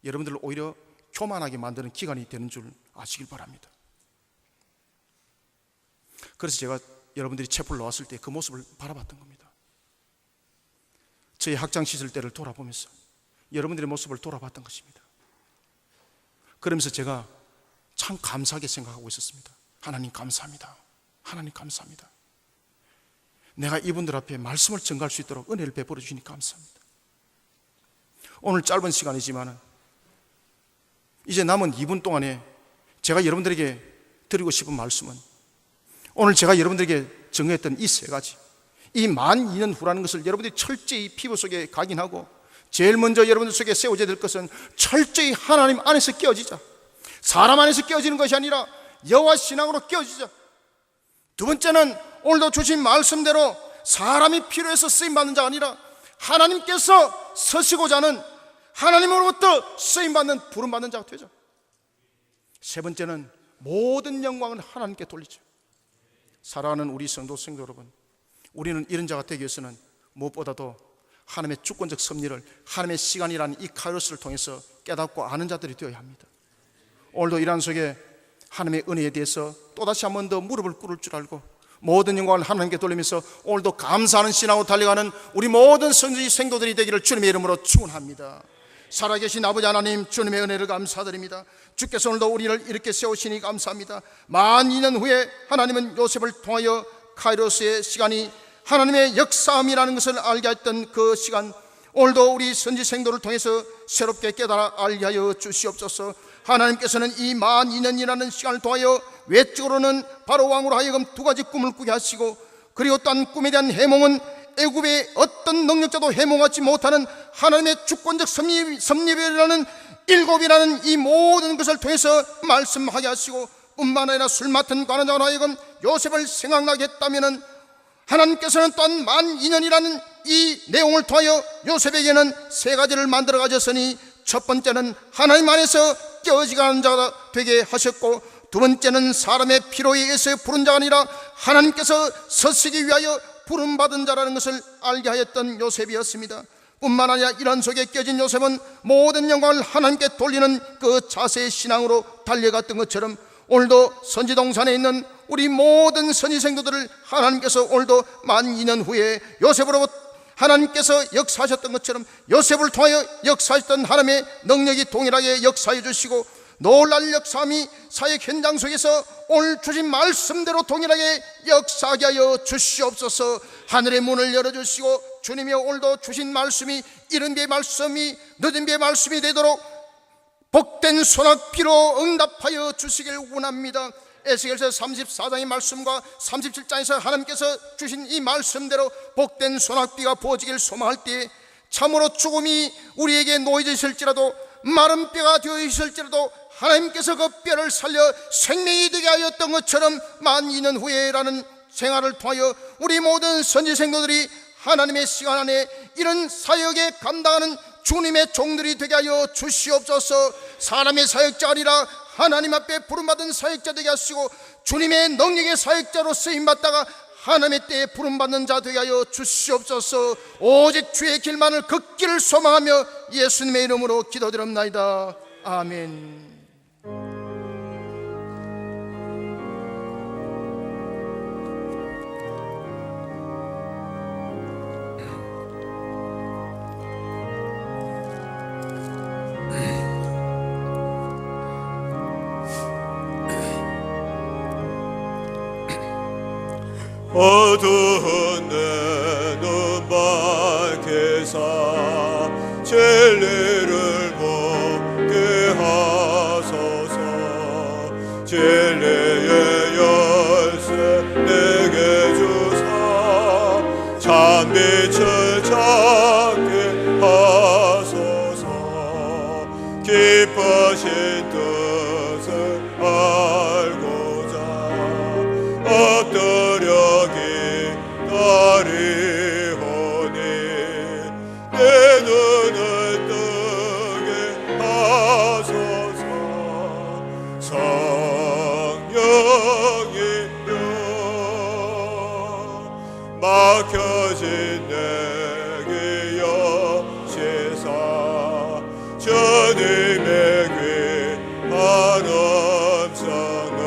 여러분들을 오히려 교만하게 만드는 기간이 되는 줄 아시길 바랍니다. 그래서 제가 여러분들이 채플 나왔을 때 그 모습을 바라봤던 겁니다. 저희 학창시절 때를 돌아보면서 여러분들의 모습을 돌아봤던 것입니다. 그러면서 제가 참 감사하게 생각하고 있었습니다. 하나님 감사합니다. 하나님 감사합니다. 내가 이분들 앞에 말씀을 전가할 수 있도록 은혜를 베풀어 주시니 감사합니다. 오늘 짧은 시간이지만 이제 남은 2분 동안에 제가 여러분들에게 드리고 싶은 말씀은, 오늘 제가 여러분들에게 정했던 이 3가지, 이 만 2년 후라는 것을 여러분들이 철저히 피부 속에 각인하고, 제일 먼저 여러분들 속에 세워져야 될 것은 철저히 하나님 안에서 깨어지자. 사람 안에서 깨어지는 것이 아니라 여호와 신앙으로 깨어지자. 두 번째는 오늘도 주신 말씀대로 사람이 필요해서 쓰임받는 자가 아니라 하나님께서 서시고자 하는, 하나님으로부터 쓰임받는 부름받는 자가 되죠. 세 번째는 모든 영광은 하나님께 돌리죠. 사랑하는 우리 성도 여러분, 우리는 이런 자가 되기 위해서는 무엇보다도 하나님의 주권적 섭리를, 하나님의 시간이라는 이 카이로스를 통해서 깨닫고 아는 자들이 되어야 합니다. 오늘도 이러한 속에 하나님의 은혜에 대해서 또다시 한 번 더 무릎을 꿇을 줄 알고 모든 영광을 하나님께 돌리면서 오늘도 감사하는 신앙으로 달려가는 우리 모든 선지 생도들이 되기를 주님의 이름으로 축원합니다. 살아계신 아버지 하나님, 주님의 은혜를 감사드립니다. 주께서 오늘도 우리를 이렇게 세우시니 감사합니다. 1200년 후에 하나님은 요셉을 통하여 카이로스의 시간이 하나님의 역사함이라는 것을 알게 했던 그 시간, 오늘도 우리 선지 생도를 통해서 새롭게 깨달아 알게 하여 주시옵소서. 하나님께서는 이 1200년이라는 시간을 통하여 외적으로는 바로 왕으로 하여금 두 가지 꿈을 꾸게 하시고, 그리고 또한 꿈에 대한 해몽은 애굽의 어떤 능력자도 해몽하지 못하는 하나님의 주권적 섭리별이라는 일곱이라는 이 모든 것을 통해서 말씀하게 하시고, 뿐만 아니라 술 맡은 관원장으로 하여금 요셉을 생각나게 했다면 하나님께서는 또한 1200년이라는 이 내용을 통하여 요셉에게는 세 가지를 만들어 가졌으니, 첫 번째는 하나님 안에서 깨어지게 하는 자가 되게 하셨고, 두 번째는 사람의 필요에 의해서 부른 자가 아니라 하나님께서 서시기 위하여 부름받은 자라는 것을 알게 하였던 요셉이었습니다. 뿐만 아니라 이런 속에 깨진 요셉은 모든 영광을 하나님께 돌리는 그 자세의 신앙으로 달려갔던 것처럼, 오늘도 선지동산에 있는 우리 모든 선지생도들을 하나님께서 오늘도 1200년 후에 요셉으로 하나님께서 역사하셨던 것처럼 요셉을 통하여 역사하셨던 하나님의 능력이 동일하게 역사해 주시고, 놀랄 역사함이 사역 현장 속에서 오늘 주신 말씀대로 동일하게 역사하게 하여 주시옵소서. 하늘의 문을 열어주시고 주님이 오늘도 주신 말씀이 이른 비의 말씀이 늦은 비의 말씀이 되도록 복된 소낙비로 응답하여 주시길 원합니다. 에스겔서 34장의 말씀과 37장에서 하나님께서 주신 이 말씀대로 복된 소낙비가 부어지길 소망할 때에 참으로 죽음이 우리에게 놓여져 있을지라도, 마른 뼈가 되어 있을지라도 하나님께서 그 뼈를 살려 생명이 되게 하였던 것처럼 1200년 후에라는 생활을 통하여 우리 모든 선지생도들이 하나님의 시간 안에 이런 사역에 감당하는 주님의 종들이 되게 하여 주시옵소서. 사람의 사역자가 아니라 하나님 앞에 부름받은 사역자 되게 하시고, 주님의 능력의 사역자로 쓰임받다가 하나님의 때에 부름받는 자 되게 하여 주시옵소서. 오직 주의 길만을 걷기를 소망하며 예수님의 이름으로 기도드립나이다. 아멘. 어두운 내 눈 밝게 사 진리를 보게 하소서. 진리의 열쇠 내게 주사 참빛을 찾게 하소서. 기쁘신 뜻을 알고자 엎드려 기다리오니 내 눈을 뜨게 하소서. 성령이여 막혀진 내게 여시사 주님의 귀한 음성을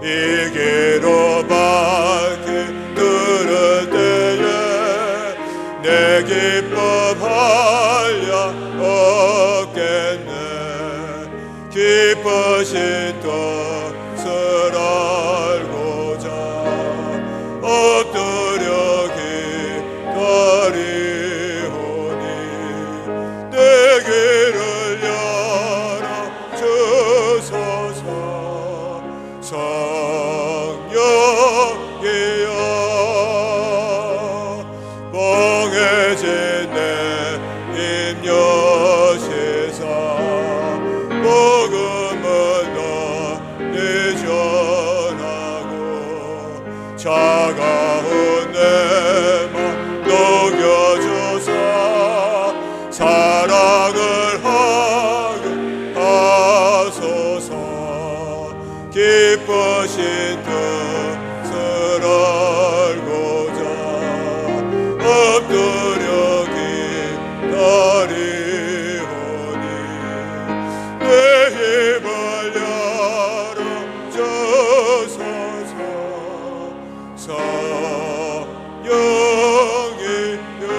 이 귀로 밝히 들을 때에 내 기쁨 하려 얻겠네. 기쁘신 뜻을 알고자 엎드려 기다리오니 내 길을 열어 주소서. 성령이여 멍해진 내 영의 영.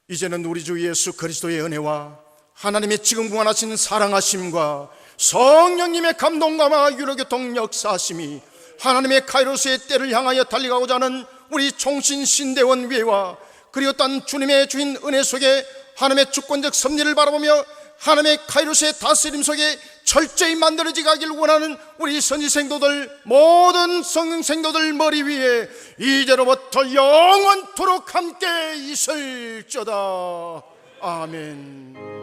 이제는 우리 주 예수 그리스도의 은혜와 하나님의 지금 무한하신 사랑하심과 성령님의 감동감화 유로교통 역사하심이 하나님의 카이로스의 때를 향하여 달려가고자 하는 우리 총신신대원 위에와 그리고 또한 주님의 주인 은혜 속에 하나님의 주권적 섭리를 바라보며 하나님의 카이로스의 다스림 속에 철저히 만들어지 가길 원하는 우리 선지생도들, 모든 성령생도들 머리 위에 이제로부터 영원토록 함께 있을지어다. 아멘.